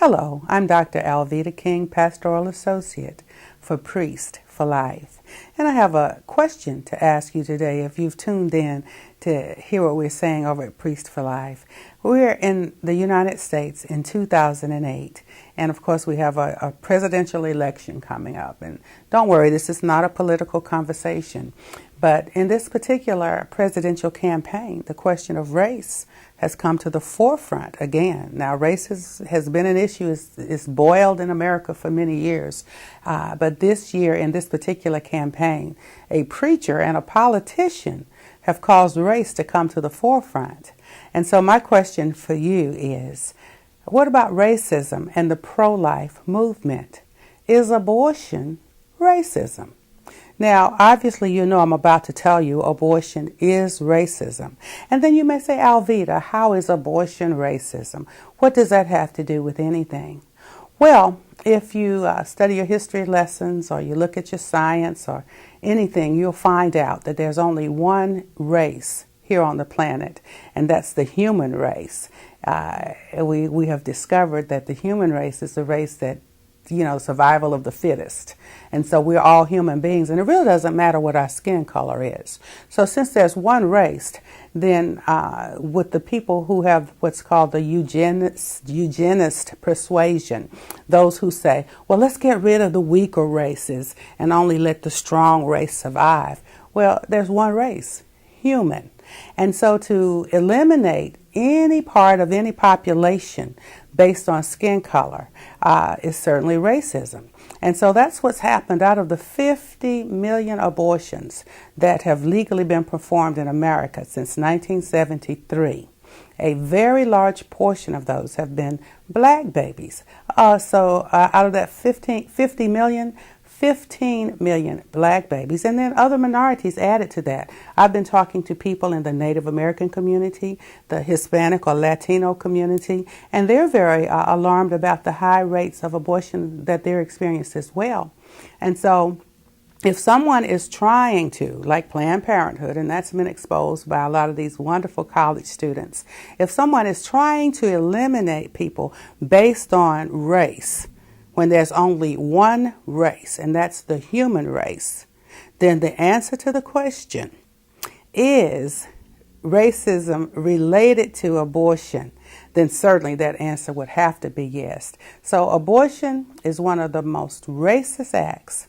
Hello, I'm Dr. Alveda King, Pastoral Associate for Priest for Life. And I have a question to ask you today if you've tuned in to hear what we're saying over at Priest for Life. We're in the United States in 2008, and of course we have a presidential election coming up. And don't worry, this is not a political conversation. But in this particular presidential campaign, the question of race has come to the forefront again. Now, race has been an issue. It's boiled in America for many years. But this year, in this particular campaign, a preacher and a politician have caused race to come to the forefront. And so my question for you is, what about racism and the pro-life movement? Is abortion racism? Now, obviously, you know I'm about to tell you abortion is racism. And then you may say, Alveda, how is abortion racism? What does that have to do with anything? Well, if you study your history lessons or you look at your science or anything, you'll find out that there's only one race here on the planet, and that's the human race. We have discovered that the human race is the race that survival of the fittest. And so we're all human beings, and it really doesn't matter what our skin color is. So since there's one race, then with the people who have what's called the eugenist persuasion, those who say, well, let's get rid of the weaker races and only let the strong race survive. Well, there's one race, human. And so to eliminate any part of any population based on skin color is certainly racism. And so that's what's happened. Out of the 50 million abortions that have legally been performed in America since 1973, a very large portion of those have been black babies. So out of that 50 million, 15 million black babies, and then other minorities added to that. I've been talking to people in the Native American community, the Hispanic or Latino community, and they're very alarmed about the high rates of abortion that they're experiencing as well. And so if someone is trying to, like Planned Parenthood, and that's been exposed by a lot of these wonderful college students, if someone is trying to eliminate people based on race, when there's only one race, and that's the human race, then the answer to the question, is racism related to abortion, then certainly that answer would have to be yes. So abortion is one of the most racist acts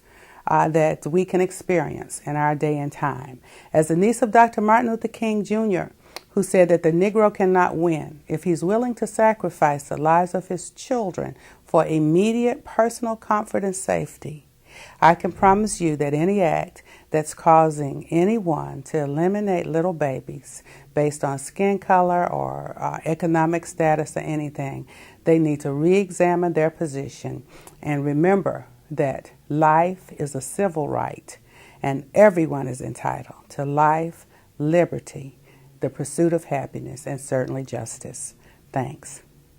that we can experience in our day and time. As the niece of Dr. Martin Luther King Jr., who said that the Negro cannot win if he's willing to sacrifice the lives of his children for immediate personal comfort and safety, I can promise you that any act that's causing anyone to eliminate little babies based on skin color or economic status or anything, they need to re-examine their position and remember that life is a civil right and everyone is entitled to life, liberty, the pursuit of happiness, and certainly justice. Thanks.